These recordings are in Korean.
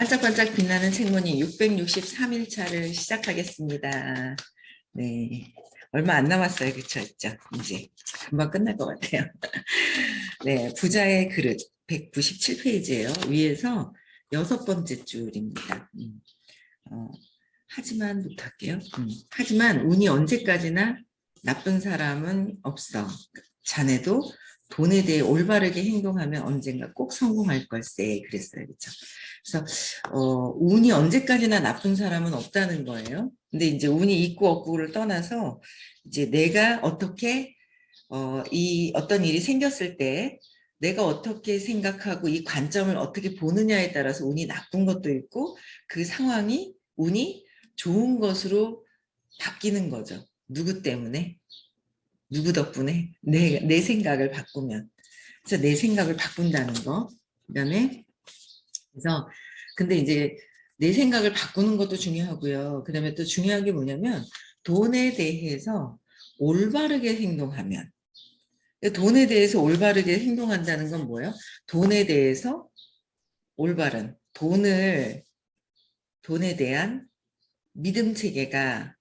반짝반짝 빛나는 책무늬 663일차를 시작하겠습니다. 네, 얼마 안 남았어요. 그쵸? 있죠? 이제 금방 끝날 것 같아요. 네, 부자의 그릇 197페이지예요. 위에서 6번째 줄입니다. 하지만 부탁해요. 하지만 운이 언제까지나 나쁜 사람은 없어. 자네도 돈에 대해 올바르게 행동하면 언젠가 꼭 성공할 걸세. 그랬어요. 그렇죠? 그래서 운이 언제까지나 나쁜 사람은 없다는 거예요. 근데 이제 운이 있고 없고를 떠나서 이제 내가 어떻게 이 어떤 일이 생겼을 때 내가 어떻게 생각하고 이 관점을 어떻게 보느냐에 따라서 운이 나쁜 것도 있고 그 상황이 운이 좋은 것으로 바뀌는 거죠. 누구 때문에? 누구 덕분에? 내 생각을 바꾸면. 그래서 내 생각을 바꾼다는 거. 그다음에 그래서 근데 이제 내 생각을 바꾸는 것도 중요하고요. 그다음에 또 중요한 게 뭐냐면 돈에 대해서 올바르게 행동하면 돈에 대해서 올바르게 행동한다는 건 뭐예요? 돈에 대해서 올바른 돈에 대한 믿음 체계가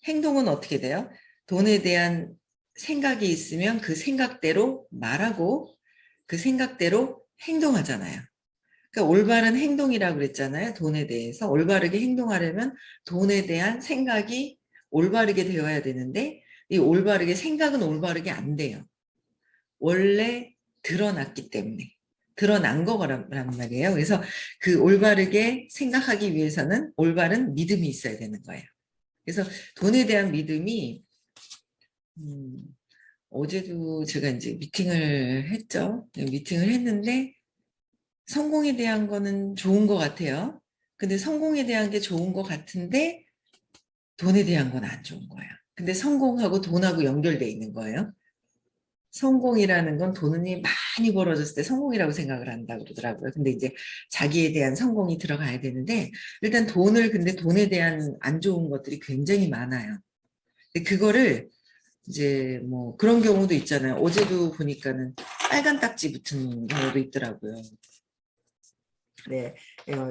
행동은 어떻게 돼요? 돈에 대한 생각이 있으면 그 생각대로 말하고 그 생각대로 행동하잖아요. 그러니까 올바른 행동이라고 그랬잖아요. 돈에 대해서 올바르게 행동하려면 돈에 대한 생각이 올바르게 되어야 되는데 이 올바르게 생각은 올바르게 안 돼요. 원래 드러났기 때문에 드러난 거란 말이에요. 그래서 그 올바르게 생각하기 위해서는 올바른 믿음이 있어야 되는 거예요. 그래서 돈에 대한 믿음이 어제도 제가 이제 미팅을 했죠. 미팅을 했는데 성공에 대한 거는 좋은 것 같아요. 근데 성공에 대한 게 좋은 것 같은데 돈에 대한 건 안 좋은 거예요. 근데 성공하고 돈하고 연결돼 있는 거예요. 성공이라는 건 돈이 많이 벌어졌을 때 성공이라고 생각을 한다고 그러더라고요. 근데 이제 자기에 대한 성공이 들어가야 되는데 일단 근데 돈에 대한 안 좋은 것들이 굉장히 많아요. 근데 그거를 이제 뭐 그런 경우도 있잖아요. 어제도 보니까는 빨간 딱지 붙은 경우도 있더라고요. 네,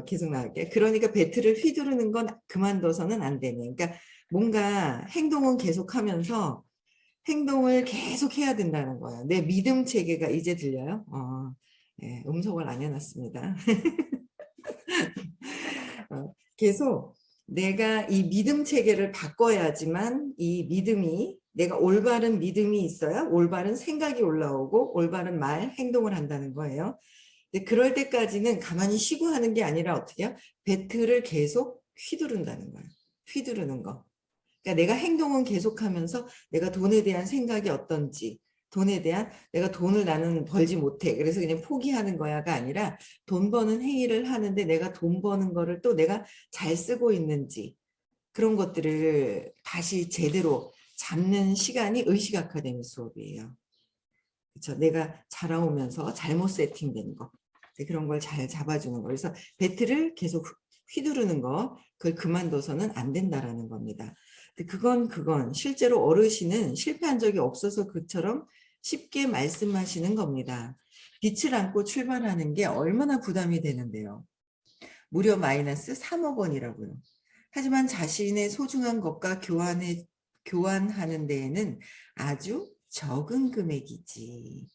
계속 나갈게요. 그러니까 배트를 휘두르는 건 그만둬서는 안 되네. 그러니까 뭔가 행동은 계속하면서 행동을 계속 해야 된다는 거예요. 내 믿음 체계가 이제 들려요? 네, 음성을 안 해놨습니다. 계속 내가 이 믿음 체계를 바꿔야지만 이 믿음이 내가 올바른 믿음이 있어야 올바른 생각이 올라오고 올바른 말, 행동을 한다는 거예요. 근데 그럴 때까지는 가만히 쉬고 하는 게 아니라 어떻게 해요? 배틀을 계속 휘두른다는 거예요. 휘두르는 거. 그러니까 내가 행동은 계속하면서 내가 돈에 대한 생각이 어떤지, 돈에 대한 내가 돈을 나는 벌지 못해. 그래서 그냥 포기하는 거야가 아니라 돈 버는 행위를 하는데 내가 돈 버는 거를 또 내가 잘 쓰고 있는지 그런 것들을 다시 제대로 잡는 시간이 의식 아카데미 수업이에요. 그렇죠. 내가 자라오면서 잘못 세팅된 거. 그런 걸 잘 잡아주는 거. 그래서 배트를 계속 휘두르는 거, 그걸 그만둬서는 안 된다라는 겁니다. 그건 실제로 어르신은 실패한 적이 없어서 그처럼 쉽게 말씀하시는 겁니다. 빛을 안고 출발하는 게 얼마나 부담이 되는데요. 무려 마이너스 3억 원이라고요. 하지만 자신의 소중한 것과 교환하는 데에는 아주 적은 금액이지.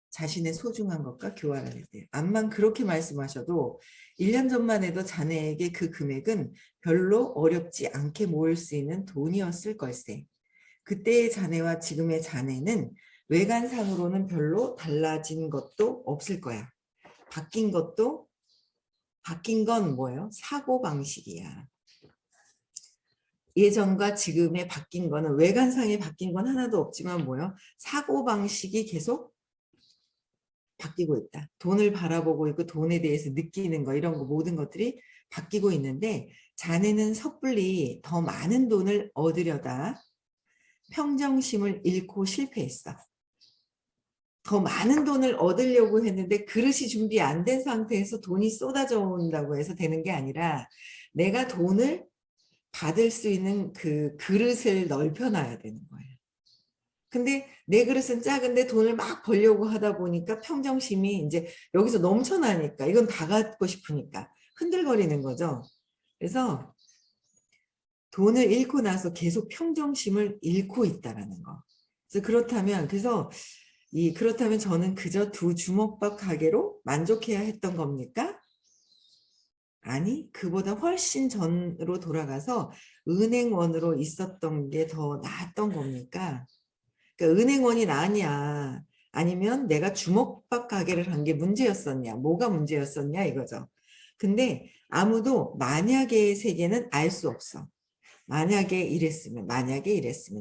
자신의 소중한 것과 교환할 때. 암만 그렇게 말씀하셔도 1년 전만 해도 자네에게 그 금액은 별로 어렵지 않게 모을 수 있는 돈이었을 걸세. 그때의 자네와 지금의 자네는 외관상으로는 별로 달라진 것도 없을 거야. 바뀐 건 뭐예요? 사고방식이야. 예전과 지금의 바뀐 거는 외관상에 바뀐 건 하나도 없지만 뭐예요? 사고방식이 계속 바뀌고 있다. 돈을 바라보고 있고 돈에 대해서 느끼는 거 이런 거 모든 것들이 바뀌고 있는데 자네는 섣불리 더 많은 돈을 얻으려다 평정심을 잃고 실패했어. 더 많은 돈을 얻으려고 했는데 그릇이 준비 안 된 상태에서 돈이 쏟아져 온다고 해서 되는 게 아니라 내가 돈을 받을 수 있는 그 그릇을 넓혀놔야 되는 거예요. 근데 내 그릇은 작은데 돈을 막 벌려고 하다 보니까 평정심이 이제 여기서 넘쳐나니까 이건 다 갖고 싶으니까 흔들거리는 거죠. 그래서 돈을 잃고 나서 계속 평정심을 잃고 있다라는 거. 그래서 그렇다면 저는 그저 두 주먹밥 가게로 만족해야 했던 겁니까? 아니, 그보다 훨씬 전으로 돌아가서 은행원으로 있었던 게 더 나았던 겁니까? 그러니까 은행원이 나으냐, 아니면 내가 주먹밥 가게를 한 게 문제였었냐, 뭐가 문제였었냐 이거죠. 근데 아무도 만약의 세계는 알 수 없어. 만약에 이랬으면,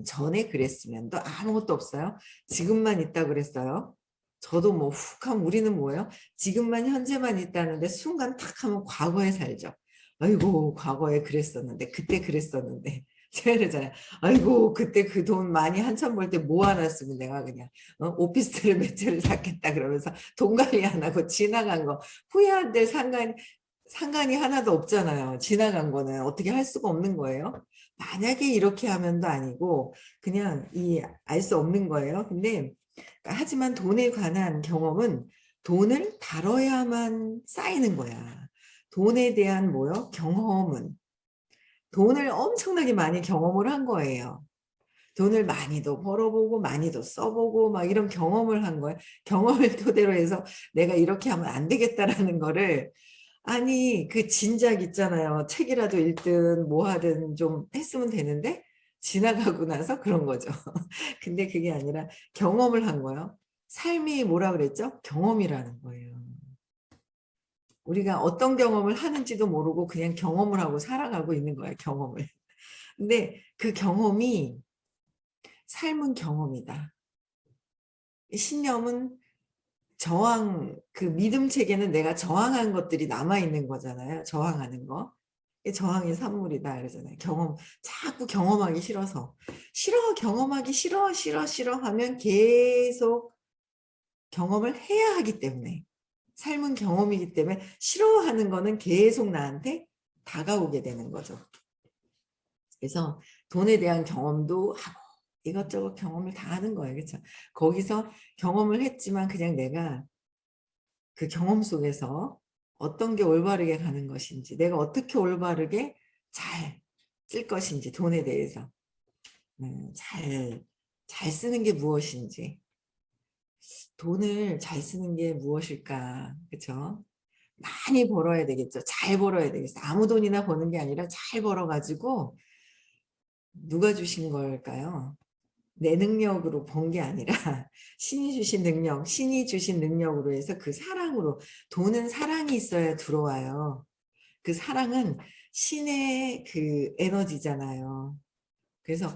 전에 그랬으면도 아무것도 없어요. 지금만 있다 그랬어요. 저도 뭐 훅 하면 우리는 뭐예요? 지금만 현재만 있다는데 순간 탁 하면 과거에 살죠. 아이고 과거에 그랬었는데 그때 그랬었는데 제가 그러잖아요. 아이고 그때 그 돈 많이 한참 벌 때 모아놨으면 내가 그냥 오피스텔을 몇 채를 샀겠다 그러면서 돈 관리 안 하고 지나간 거 후회할 때 상관이 하나도 없잖아요. 지나간 거는 어떻게 할 수가 없는 거예요. 만약에 이렇게 하면도 아니고 그냥 알 수 없는 거예요. 근데 하지만 돈에 관한 경험은 돈을 다뤄야만 쌓이는 거야. 돈에 대한 뭐요? 경험은 돈을 엄청나게 많이 경험을 한 거예요. 돈을 많이도 벌어보고 많이도 써보고 막 이런 경험을 한 거예요. 경험을 토대로 해서 내가 이렇게 하면 안 되겠다라는 거를 아니 그 진작 있잖아요. 책이라도 읽든 뭐 하든 좀 했으면 되는데 지나가고 나서 그런 거죠. 근데 그게 아니라 경험을 한 거예요. 삶이 뭐라 그랬죠? 경험이라는 거예요. 우리가 어떤 경험을 하는지도 모르고 그냥 경험을 하고 살아가고 있는 거예요. 경험을. 근데 그 경험이 삶은 경험이다. 신념은 그 믿음 체계는 내가 저항한 것들이 남아있는 거잖아요. 저항하는 거. 저항의 산물이다 그러잖아요. 자꾸 경험하기 싫어서. 경험하기 싫어 하면 계속 경험을 해야 하기 때문에. 삶은 경험이기 때문에 싫어하는 거는 계속 나한테 다가오게 되는 거죠. 그래서 돈에 대한 경험도 하고 이것저것 경험을 다 하는 거예요. 그렇죠? 거기서 경험을 했지만 그냥 내가 그 경험 속에서 어떤 게 올바르게 가는 것인지, 내가 어떻게 올바르게 잘 쓸 것인지, 돈에 대해서 잘 쓰는 게 무엇인지, 돈을 잘 쓰는 게 무엇일까, 그렇죠? 많이 벌어야 되겠죠. 잘 벌어야 되겠어. 아무 돈이나 버는 게 아니라 잘 벌어가지고 누가 주신 걸까요? 내 능력으로 번 게 아니라 신이 주신 능력으로 해서 그 사랑으로, 돈은 사랑이 있어야 들어와요. 그 사랑은 신의 그 에너지잖아요. 그래서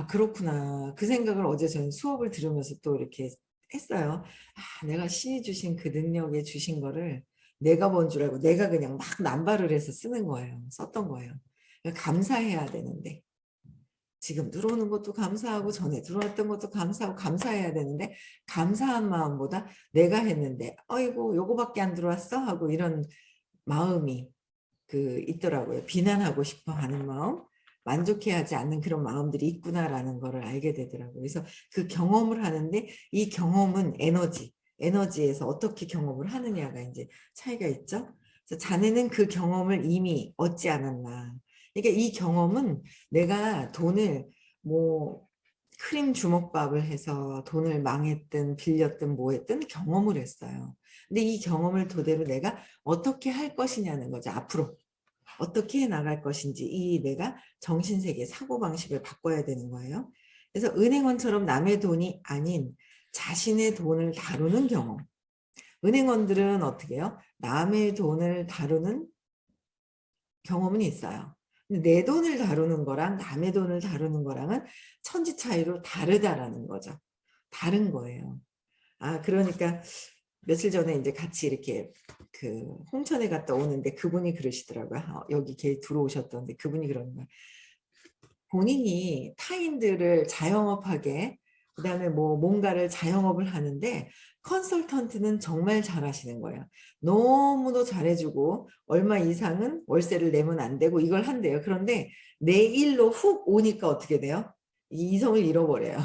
그렇구나. 그 생각을 어제 저는 수업을 들으면서 또 이렇게 했어요. 내가 신이 주신 그 능력에 주신 거를 내가 번 줄 알고 내가 그냥 막 남발을 해서 쓰는 거예요. 썼던 거예요. 감사해야 되는데. 지금 들어오는 것도 감사하고 전에 들어왔던 것도 감사하고 감사해야 되는데 감사한 마음보다 내가 했는데 어이구 요거밖에 안 들어왔어 하고 이런 마음이 있더라고요. 비난하고 싶어 하는 마음, 만족해야 하지 않는 그런 마음들이 있구나라는 거를 알게 되더라고요. 그래서 그 경험을 하는데 이 경험은 에너지에서 어떻게 경험을 하느냐가 이제 차이가 있죠. 그래서 자네는 그 경험을 이미 얻지 않았나. 그러니까 이 경험은 내가 돈을 뭐 크림 주먹밥을 해서 돈을 망했든 빌렸든 뭐 했든 경험을 했어요. 근데 이 경험을 토대로 내가 어떻게 할 것이냐는 거죠. 앞으로 어떻게 해 나갈 것인지 내가 정신세계 사고방식을 바꿔야 되는 거예요. 그래서 은행원처럼 남의 돈이 아닌 자신의 돈을 다루는 경험. 은행원들은 어떻게 해요? 남의 돈을 다루는 경험은 있어요. 근데 내 돈을 다루는 거랑 남의 돈을 다루는 거랑은 천지 차이로 다르다라는 거죠. 다른 거예요. 그러니까 며칠 전에 이제 같이 이렇게 홍천에 갔다 오는데 그분이 그러시더라고요. 여기 걔 들어오셨던데 그분이 그러는 거예요. 본인이 타인들을 자영업하게 그다음에 뭐 뭔가를 자영업을 하는데 컨설턴트는 정말 잘하시는 거예요. 너무도 잘해주고 얼마 이상은 월세를 내면 안 되고 이걸 한대요. 그런데 내 일로 훅 오니까 어떻게 돼요? 이성을 잃어버려요.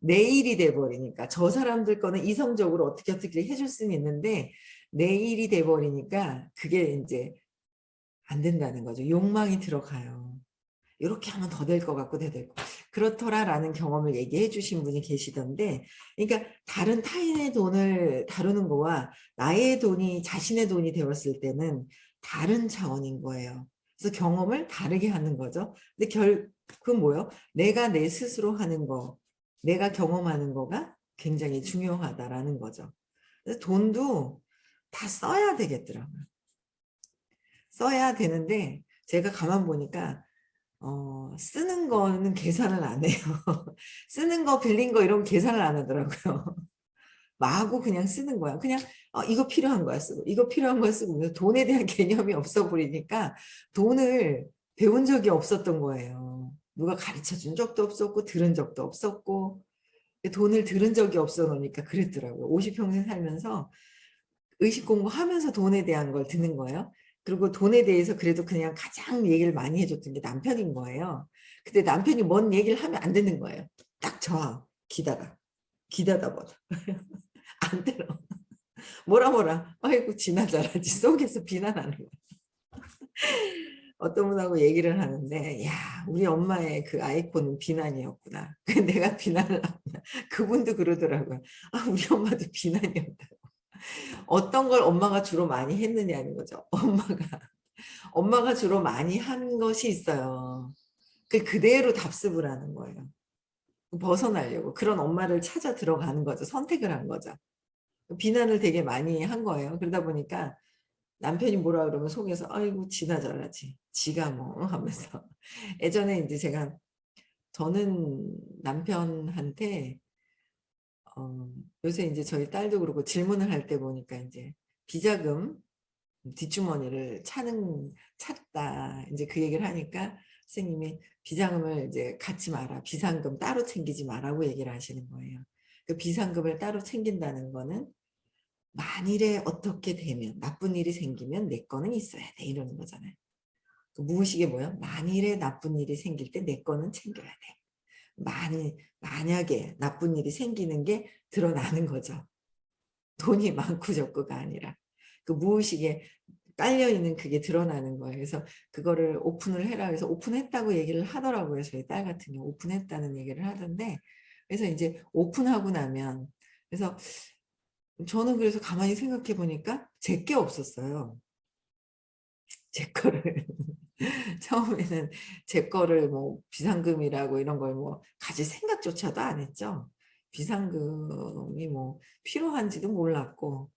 내 일이 돼버리니까 저 사람들 거는 이성적으로 어떻게 해줄 수는 있는데 내 일이 돼버리니까 그게 이제 안 된다는 거죠. 욕망이 들어가요. 이렇게 하면 더 될 것 같고 더 될 것 같고 그렇더라라는 경험을 얘기해 주신 분이 계시던데, 그러니까 다른 타인의 돈을 다루는 거와 나의 돈이 자신의 돈이 되었을 때는 다른 차원인 거예요. 그래서 경험을 다르게 하는 거죠. 근데 그건 뭐예요? 내가 내 스스로 하는 거, 내가 경험하는 거가 굉장히 중요하다라는 거죠. 그래서 돈도 다 써야 되겠더라고요. 써야 되는데 제가 가만 보니까 쓰는 거는 계산을 안 해요. 쓰는 거, 빌린 거 이런 계산을 안 하더라고요. 마구 그냥 쓰는 거야. 그냥 이거 필요한 거야 쓰고, 이거 필요한 거야 쓰고, 돈에 대한 개념이 없어 버리니까 돈을 배운 적이 없었던 거예요. 누가 가르쳐 준 적도 없었고 들은 적도 없었고 돈을 들은 적이 없어 놓으니까 그랬더라고요. 50평생 살면서 의식 공부하면서 돈에 대한 걸 듣는 거예요. 그리고 돈에 대해서 그래도 그냥 가장 얘기를 많이 해줬던 게 남편인 거예요. 근데 남편이 뭔 얘기를 하면 안 듣는 거예요. 딱 저 기다다 보다 안 들어. 뭐라 아이고 지나자라지 속에서 비난하는 거예요. 어떤 분하고 얘기를 하는데 야 우리 엄마의 그 아이콘은 비난이었구나. 내가 비난을 하구나. 그분도 그러더라고요. 아 우리 엄마도 비난이었다. 어떤 걸 엄마가 주로 많이 했느냐는 거죠. 엄마가 주로 많이 한 것이 있어요. 그대로 답습을 하는 거예요. 벗어나려고 그런 엄마를 찾아 들어가는 거죠. 선택을 한 거죠. 비난을 되게 많이 한 거예요. 그러다 보니까 남편이 뭐라 그러면 속에서 아이고 지나 잘하지. 지가 뭐 하면서 예전에 이제 저는 남편한테 요새 이제 저희 딸도 그렇고 질문을 할 때 보니까 이제 비자금 뒷주머니를 찾다 이제 그 얘기를 하니까 선생님이 비자금을 이제 갖지 마라, 비상금 따로 챙기지 마라고 얘기를 하시는 거예요. 그 비상금을 따로 챙긴다는 거는 만일에 어떻게 되면 나쁜 일이 생기면 내 거는 있어야 돼 이러는 거잖아요. 그 무의식에 뭐야? 만일에 나쁜 일이 생길 때 내 거는 챙겨야 돼. 만약에 나쁜 일이 생기는 게 드러나는 거죠. 돈이 많고 적고가 아니라 그 무의식에 깔려있는 그게 드러나는 거예요. 그래서 그거를 오픈을 해라 해서 오픈했다고 얘기를 하더라고요. 저희 딸 같은 경우 오픈했다는 얘기를 하던데 그래서 이제 오픈하고 나면 그래서 저는 그래서 가만히 생각해 보니까 제게 없었어요. 제 거를 처음에는 제 거를 뭐 비상금이라고 이런 걸 뭐 가질 생각조차도 안 했죠. 비상금이 뭐 필요한지도 몰랐고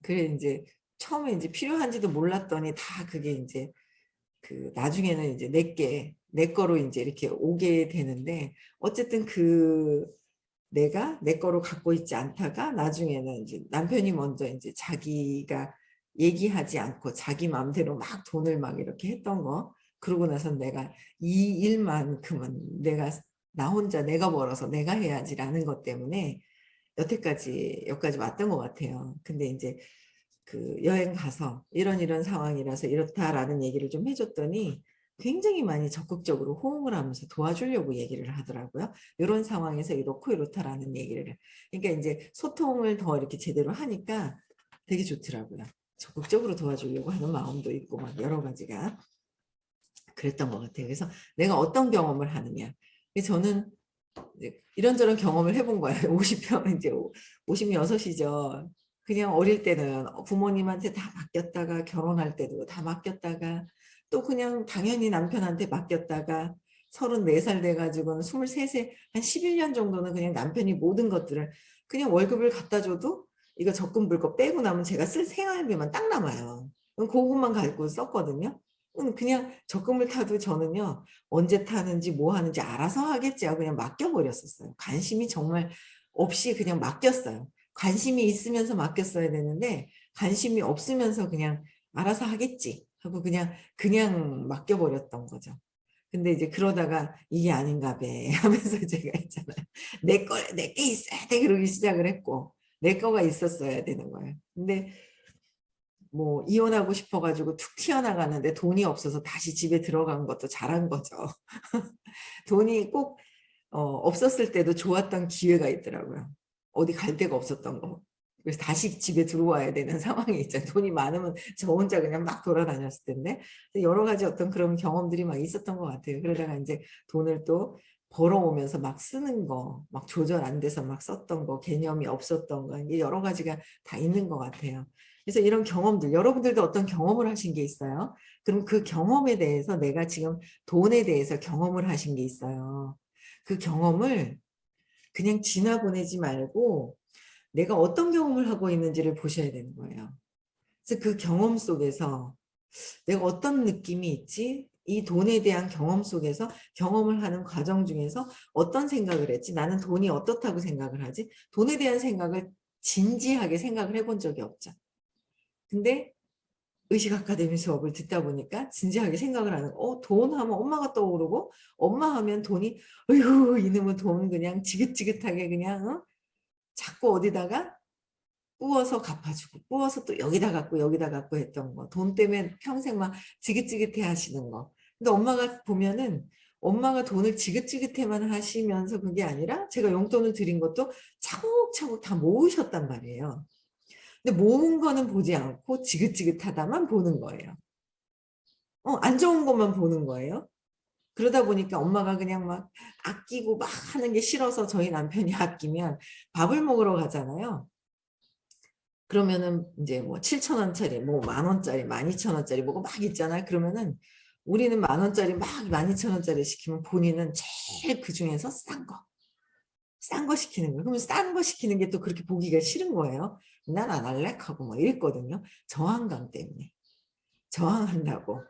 그래 이제 처음에 이제 필요한지도 몰랐더니 다 그게 이제 그 나중에는 이제 내 거로 이제 이렇게 오게 되는데 어쨌든 내가 내 거로 갖고 있지 않다가 나중에는 이제 남편이 먼저 이제 자기가 얘기하지 않고 자기 마음대로 막 돈을 막 이렇게 했던 거 그러고 나서 내가 이 일만큼은 나 혼자 내가 벌어서 내가 해야지라는 것 때문에 여기까지 왔던 것 같아요. 근데 이제 그 여행 가서 이런 상황이라서 이렇다라는 얘기를 좀 해줬더니 굉장히 많이 적극적으로 호응을 하면서 도와주려고 얘기를 하더라고요. 이런 상황에서 이렇고 이렇다라는 얘기를. 그러니까 이제 소통을 더 이렇게 제대로 하니까 되게 좋더라고요. 적극적으로 도와주려고 하는 마음도 있고 막 여러 가지가 그랬던 것 같아요. 그래서 내가 어떤 경험을 하느냐. 저는 이런저런 경험을 해본 거예요. 50평 이제 56이죠. 그냥 어릴 때는 부모님한테 다 맡겼다가 결혼할 때도 다 맡겼다가 또 그냥 당연히 남편한테 맡겼다가 34살 돼가지고는 23세 한 11년 정도는 그냥 남편이 모든 것들을 그냥 월급을 갖다 줘도 이거 적금 불거 빼고 나면 제가 쓸 생활비만 딱 남아요. 그럼 그것만 가지고 썼거든요. 그냥 적금을 타도 저는요 언제 타는지 뭐 하는지 알아서 하겠지 하고 그냥 맡겨버렸었어요. 관심이 정말 없이 그냥 맡겼어요. 관심이 있으면서 맡겼어야 되는데 관심이 없으면서 그냥 알아서 하겠지 하고 그냥 맡겨버렸던 거죠. 근데 이제 그러다가 이게 아닌가 봐 하면서 제가 있잖아요. 내게 있어야 돼 그러기 시작을 했고 내 거가 있었어야 되는 거예요. 근데 뭐 이혼하고 싶어가지고 툭 튀어나가는데 돈이 없어서 다시 집에 들어간 것도 잘한 거죠. 돈이 꼭 없었을 때도 좋았던 기회가 있더라고요. 어디 갈 데가 없었던 거. 그래서 다시 집에 들어와야 되는 상황이 있잖아요. 돈이 많으면 저 혼자 그냥 막 돌아다녔을 텐데 여러 가지 어떤 그런 경험들이 막 있었던 것 같아요. 그러다가 이제 돈을 또 벌어오면서 막 쓰는 거, 막 조절 안 돼서 막 썼던 거, 개념이 없었던 거, 이게 여러 가지가 다 있는 것 같아요. 그래서 이런 경험들, 여러분들도 어떤 경험을 하신 게 있어요? 그럼 그 경험에 대해서 내가 지금 돈에 대해서 경험을 하신 게 있어요. 그 경험을 그냥 지나보내지 말고 내가 어떤 경험을 하고 있는지를 보셔야 되는 거예요. 그래서 그 경험 속에서 내가 어떤 느낌이 있지? 이 돈에 대한 경험 속에서 경험을 하는 과정 중에서 어떤 생각을 했지? 나는 돈이 어떻다고 생각을 하지? 돈에 대한 생각을 진지하게 생각을 해본 적이 없죠. 근데 의식 아카데미 수업을 듣다 보니까 진지하게 생각을 하는 돈 하면 엄마가 떠오르고 엄마 하면 돈이 어휴 이놈의 돈 그냥 지긋지긋하게 그냥 자꾸 어디다가 부어서 갚아주고 부어서 또 여기다 갖고 여기다 갖고 했던 거. 돈 때문에 평생 막 지긋지긋해 하시는 거. 근데 엄마가 보면은 엄마가 돈을 지긋지긋해만 하시면서 그게 아니라 제가 용돈을 드린 것도 차곡차곡 다 모으셨단 말이에요. 근데 모은 거는 보지 않고 지긋지긋하다만 보는 거예요. 안 좋은 것만 보는 거예요. 그러다 보니까 엄마가 그냥 막 아끼고 막 하는 게 싫어서 저희 남편이 아끼면 밥을 먹으러 가잖아요. 그러면은 이제 뭐 7천 원짜리, 뭐 만 원짜리, 12,000원짜리 뭐가 막 있잖아요. 그러면은 우리는 만 원짜리 막 12,000원짜리 시키면 본인은 제일 그 중에서 싼 거 시키는 거예요. 그러면 싼 거 시키는 게 또 그렇게 보기가 싫은 거예요. 난 안 할래? 하고 뭐 이랬거든요. 저항감 때문에. 저항한다고.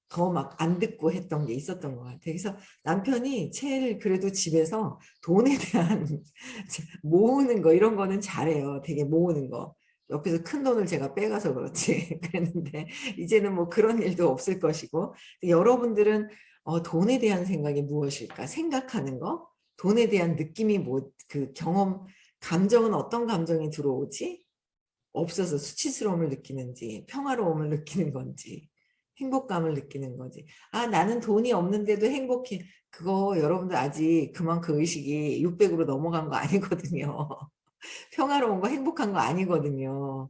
더 막 안 듣고 했던 게 있었던 것 같아요. 그래서 남편이 제일 그래도 집에서 돈에 대한 모으는 거 이런 거는 잘해요. 되게 모으는 거. 옆에서 큰 돈을 제가 빼가서 그렇지. 그랬는데 이제는 뭐 그런 일도 없을 것이고 여러분들은 돈에 대한 생각이 무엇일까? 생각하는 거? 돈에 대한 느낌이 뭐 그 경험 감정은 어떤 감정이 들어오지? 없어서 수치스러움을 느끼는지 평화로움을 느끼는 건지 행복감을 느끼는 거지. 아 나는 돈이 없는데도 행복해. 그거 여러분들 아직 그만큼 의식이 600으로 넘어간 거 아니거든요. 평화로운 거 행복한 거 아니거든요.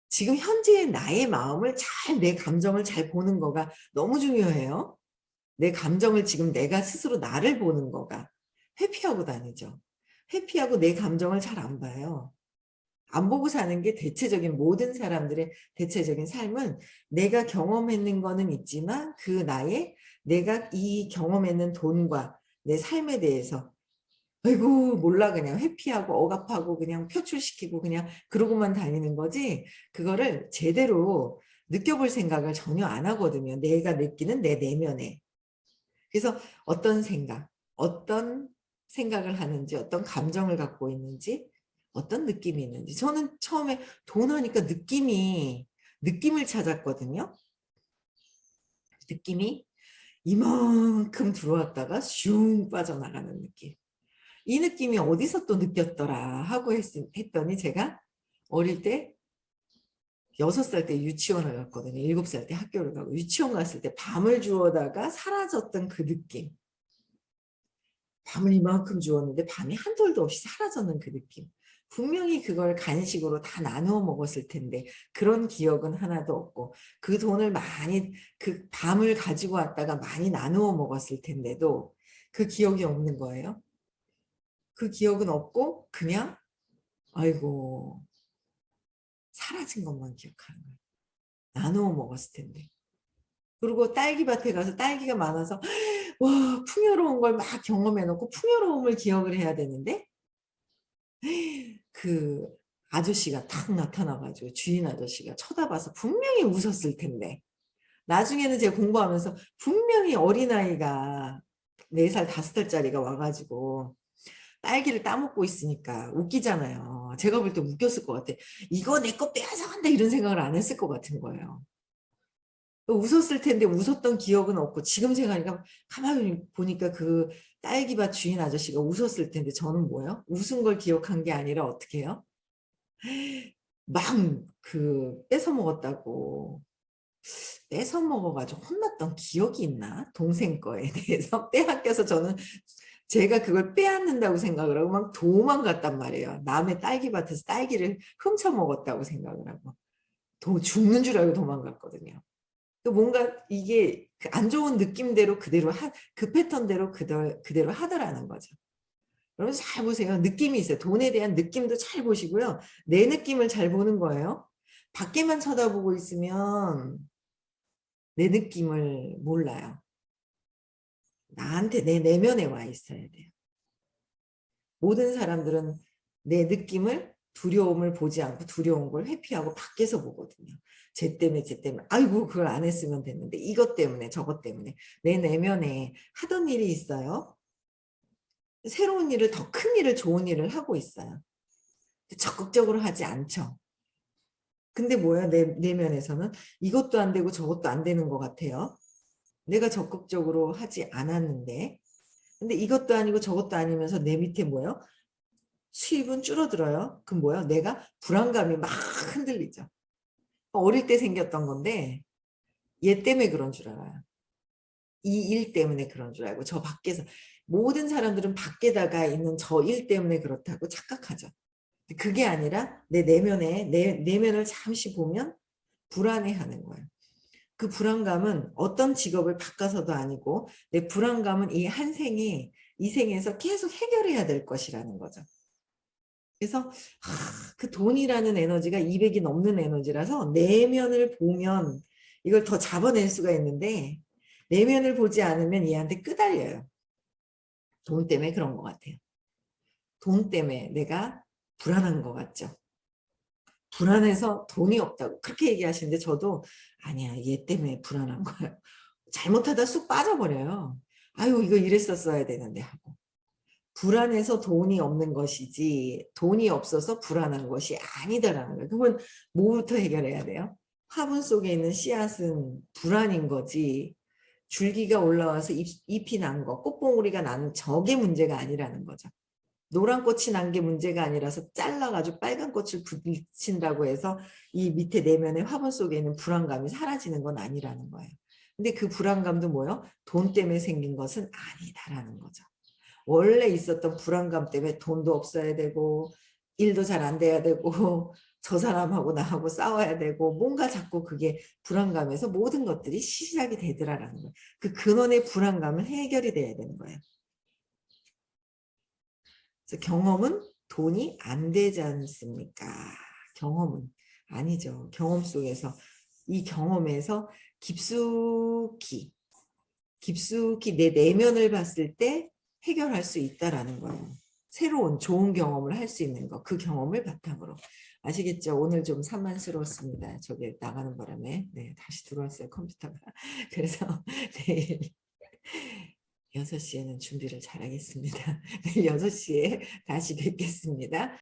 지금 현재의 나의 마음을 잘 내 감정을 잘 보는 거가 너무 중요해요. 내 감정을 지금 내가 스스로 나를 보는 거가 회피하고 다니죠. 회피하고 내 감정을 잘 안 봐요. 안 보고 사는 게 대체적인 모든 사람들의 대체적인 삶은 내가 경험했는 거는 있지만 그 나의 내가 이 경험했는 돈과 내 삶에 대해서 아이고 몰라 그냥 회피하고 억압하고 그냥 표출시키고 그냥 그러고만 다니는 거지 그거를 제대로 느껴볼 생각을 전혀 안 하거든요. 내가 느끼는 내 내면에. 그래서 어떤 생각, 어떤 생각을 하는지, 어떤 감정을 갖고 있는지, 어떤 느낌이 있는지. 저는 처음에 돈 하니까 느낌을 찾았거든요. 느낌이 이만큼 들어왔다가 슝 빠져나가는 느낌. 이 느낌이 어디서 또 느꼈더라 하고 했더니 제가 어릴 때 6살 때 유치원을 갔거든요. 7살 때 학교를 가고 유치원 갔을 때 밤을 주워다가 사라졌던 그 느낌. 밤을 이만큼 주었는데 밤이 한 톨도 없이 사라졌는 그 느낌. 분명히 그걸 간식으로 다 나누어 먹었을 텐데 그런 기억은 하나도 없고 그 돈을 많이 그 밤을 가지고 왔다가 많이 나누어 먹었을 텐데도 그 기억이 없는 거예요. 그 기억은 없고 그냥 아이고 사라진 것만 기억하는 거예요. 나누어 먹었을 텐데. 그리고 딸기밭에 가서 딸기가 많아서 와 풍요로운 걸 막 경험해놓고 풍요로움을 기억을 해야 되는데 그 아저씨가 탁 나타나가지고 주인 아저씨가 쳐다봐서 분명히 웃었을 텐데 나중에는 제가 공부하면서 분명히 어린아이가 4살, 5살짜리가 와가지고 딸기를 따먹고 있으니까 웃기잖아요. 제가 볼 때 웃겼을 것 같아. 이거 내 거 빼앗아간다 이런 생각을 안 했을 것 같은 거예요. 웃었을 텐데 웃었던 기억은 없고 지금 생각하니까 가만히 보니까 그 딸기밭 주인 아저씨가 웃었을 텐데 저는 뭐예요? 웃은 걸 기억한 게 아니라 어떻게 해요? 막 그 뺏어 먹었다고 뺏어 먹어가지고 혼났던 기억이 있나? 동생 거에 대해서 빼앗겨서 저는 제가 그걸 빼앗는다고 생각을 하고 막 도망갔단 말이에요. 남의 딸기밭에서 딸기를 훔쳐 먹었다고 생각을 하고. 죽는 줄 알고 도망갔거든요. 또 뭔가 이게 그 안 좋은 느낌대로 그대로 그 패턴대로 그대로 하더라는 거죠. 여러분 잘 보세요. 느낌이 있어요. 돈에 대한 느낌도 잘 보시고요. 내 느낌을 잘 보는 거예요. 밖에만 쳐다보고 있으면 내 느낌을 몰라요. 나한테 내 내면에 와 있어야 돼요. 모든 사람들은 내 느낌을 두려움을 보지 않고 두려운 걸 회피하고 밖에서 보거든요. 쟤 때문에 아이고 그걸 안 했으면 됐는데 이것 때문에 저것 때문에 내 내면에 하던 일이 있어요. 새로운 일을 더 큰 일을 좋은 일을 하고 있어요. 적극적으로 하지 않죠. 근데 뭐야 내 내면에서는 이것도 안 되고 저것도 안 되는 것 같아요. 내가 적극적으로 하지 않았는데 근데 이것도 아니고 저것도 아니면서 내 밑에 뭐예요? 수입은 줄어들어요. 그럼 뭐야? 내가 불안감이 막 흔들리죠. 어릴 때 생겼던 건데 얘 때문에 그런 줄 알아요. 이 일 때문에 그런 줄 알고 저 밖에서 모든 사람들은 밖에다가 있는 저 일 때문에 그렇다고 착각하죠. 그게 아니라 내 내면에 내 내면을 잠시 보면 불안해하는 거예요. 그 불안감은 어떤 직업을 바꿔서도 아니고 내 불안감은 이 한 생에 이 생에서 계속 해결해야 될 것이라는 거죠. 그래서 그 돈이라는 에너지가 200이 넘는 에너지라서 내면을 보면 이걸 더 잡아낼 수가 있는데 내면을 보지 않으면 얘한테 끄달려요. 돈 때문에 그런 것 같아요. 돈 때문에 내가 불안한 것 같죠. 불안해서 돈이 없다고 그렇게 얘기하시는데 저도 아니야 얘 때문에 불안한 거예요. 잘못하다 쑥 빠져버려요. 아유 이거 이랬었어야 되는데 하고. 불안해서 돈이 없는 것이지 돈이 없어서 불안한 것이 아니다라는 거예요. 그건 뭐부터 해결해야 돼요? 화분 속에 있는 씨앗은 불안인 거지 줄기가 올라와서 잎이 난 거, 꽃봉오리가 난 저게 문제가 아니라는 거죠. 노란 꽃이 난 게 문제가 아니라서 잘라가지고 빨간 꽃을 붙인다고 해서 이 밑에 내면의 화분 속에 있는 불안감이 사라지는 건 아니라는 거예요. 근데 그 불안감도 뭐예요? 돈 때문에 생긴 것은 아니다라는 거죠. 원래 있었던 불안감 때문에 돈도 없어야 되고 일도 잘 안 돼야 되고 저 사람하고 나하고 싸워야 되고 뭔가 자꾸 그게 불안감에서 모든 것들이 시작이 되더라라는 거예요. 그 근원의 불안감은 해결이 돼야 되는 거예요. 그래서 경험은 돈이 안 되지 않습니까? 경험은 아니죠. 경험 속에서 이 경험에서 깊숙이 내 내면을 봤을 때 해결할 수 있다라는 거예요. 새로운 좋은 경험을 할 수 있는 거, 그 경험을 바탕으로. 아시겠죠? 오늘 좀 산만스러웠습니다. 저게 나가는 바람에. 네, 다시 들어왔어요, 컴퓨터가. 그래서 내일 6시에는 준비를 잘하겠습니다. 내일 6시에 다시 뵙겠습니다.